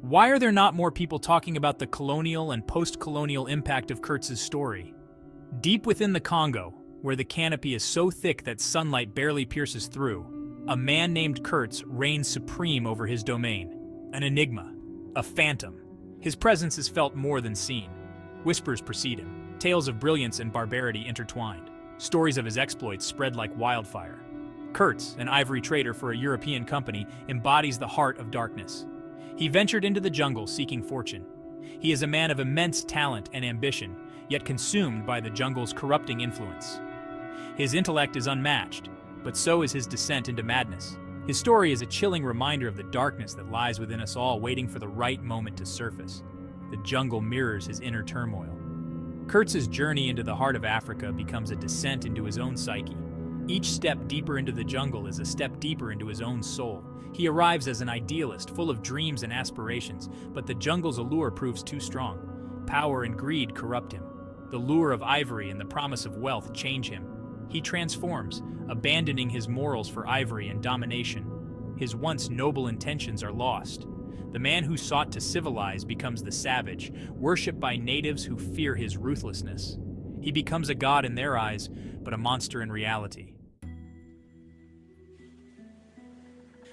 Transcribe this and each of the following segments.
Why are there not more people talking about the colonial and post-colonial impact of Kurtz's story? Deep within the Congo, where the canopy is so thick that sunlight barely pierces through, a man named Kurtz reigns supreme over his domain. An enigma, a phantom. His presence is felt more than seen. Whispers precede him, tales of brilliance and barbarity intertwined. Stories of his exploits spread like wildfire. Kurtz, an ivory trader for a European company, embodies the heart of darkness. He ventured into the jungle seeking fortune. He is a man of immense talent and ambition, yet consumed by the jungle's corrupting influence. His intellect is unmatched, but so is his descent into madness. His story is a chilling reminder of the darkness that lies within us all, waiting for the right moment to surface. The jungle mirrors his inner turmoil. Kurtz's journey into the heart of Africa becomes a descent into his own psyche. Each step deeper into the jungle is a step deeper into his own soul. He arrives as an idealist, full of dreams and aspirations, but the jungle's allure proves too strong. Power and greed corrupt him. The lure of ivory and the promise of wealth change him. He transforms, abandoning his morals for ivory and domination. His once noble intentions are lost. The man who sought to civilize becomes the savage, worshipped by natives who fear his ruthlessness. He becomes a god in their eyes, but a monster in reality.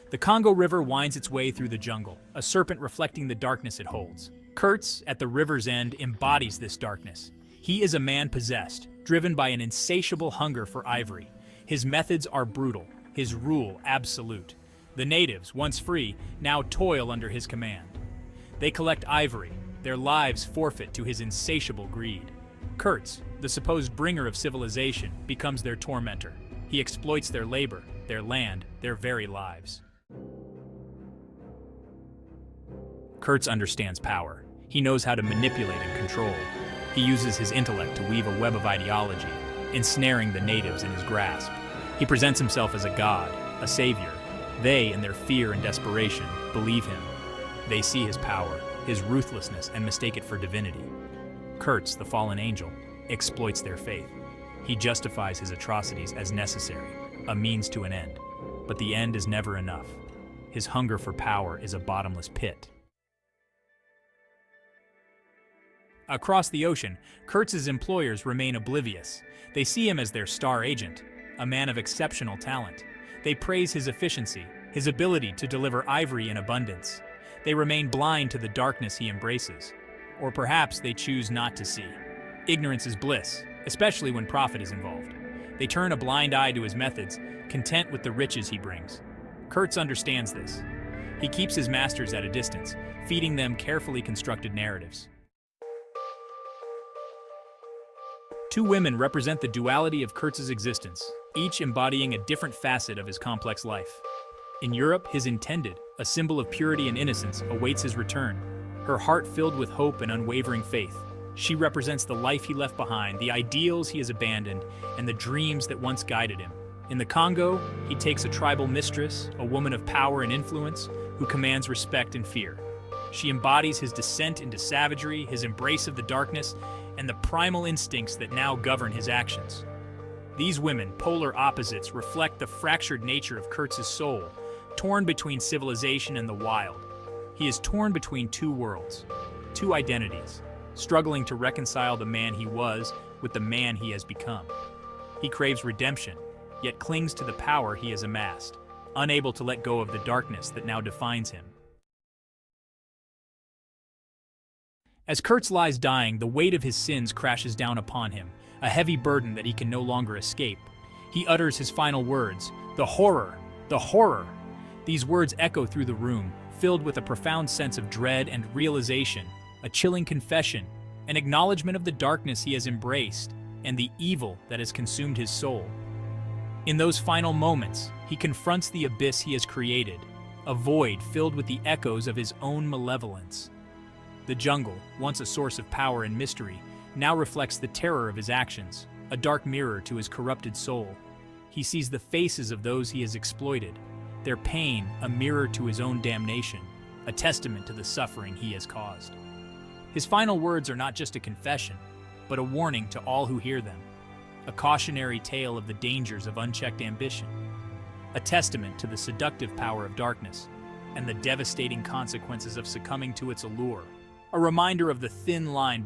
The Congo River winds its way through the jungle, a serpent reflecting the darkness it holds. Kurtz, at the river's end, embodies this darkness. He is a man possessed, driven by an insatiable hunger for ivory. His methods are brutal, his rule absolute. The natives, once free, now toil under his command. They collect ivory, their lives forfeit to his insatiable greed. Kurtz, the supposed bringer of civilization, becomes their tormentor. He exploits their labor, their land, their very lives. Kurtz understands power. He knows how to manipulate and control. He uses his intellect to weave a web of ideology, ensnaring the natives in his grasp. He presents himself as a god, a savior. They, in their fear and desperation, believe him. They see his power, his ruthlessness, and mistake it for divinity. Kurtz, the fallen angel, exploits their faith. He justifies his atrocities as necessary, a means to an end. But the end is never enough. His hunger for power is a bottomless pit. Across the ocean, Kurtz's employers remain oblivious. They see him as their star agent, a man of exceptional talent. They praise his efficiency, his ability to deliver ivory in abundance. They remain blind to the darkness he embraces. Or perhaps they choose not to see. Ignorance is bliss, especially when profit is involved. They turn a blind eye to his methods, content with the riches he brings. Kurtz understands this. He keeps his masters at a distance, feeding them carefully constructed narratives. Two women represent the duality of Kurtz's existence, each embodying a different facet of his complex life. In Europe, his intended, a symbol of purity and innocence, awaits his return, her heart filled with hope and unwavering faith. She represents the life he left behind, the ideals he has abandoned, and the dreams that once guided him. In the Congo, he takes a tribal mistress, a woman of power and influence, who commands respect and fear. She embodies his descent into savagery, his embrace of the darkness, and the primal instincts that now govern his actions. These women, polar opposites, reflect the fractured nature of Kurtz's soul, torn between civilization and the wild. He is torn between two worlds, two identities, struggling to reconcile the man he was with the man he has become. He craves redemption, yet clings to the power he has amassed, unable to let go of the darkness that now defines him. As Kurtz lies dying, the weight of his sins crashes down upon him, a heavy burden that he can no longer escape. He utters his final words, "The horror! The horror!" These words echo through the room, filled with a profound sense of dread and realization, a chilling confession, an acknowledgement of the darkness he has embraced and the evil that has consumed his soul. In those final moments, he confronts the abyss he has created, a void filled with the echoes of his own malevolence. The jungle, once a source of power and mystery, now reflects the terror of his actions, a dark mirror to his corrupted soul. He sees the faces of those he has exploited, their pain a mirror to his own damnation, a testament to the suffering he has caused. His final words are not just a confession, but a warning to all who hear them, a cautionary tale of the dangers of unchecked ambition, a testament to the seductive power of darkness, and the devastating consequences of succumbing to its allure. A reminder of the thin line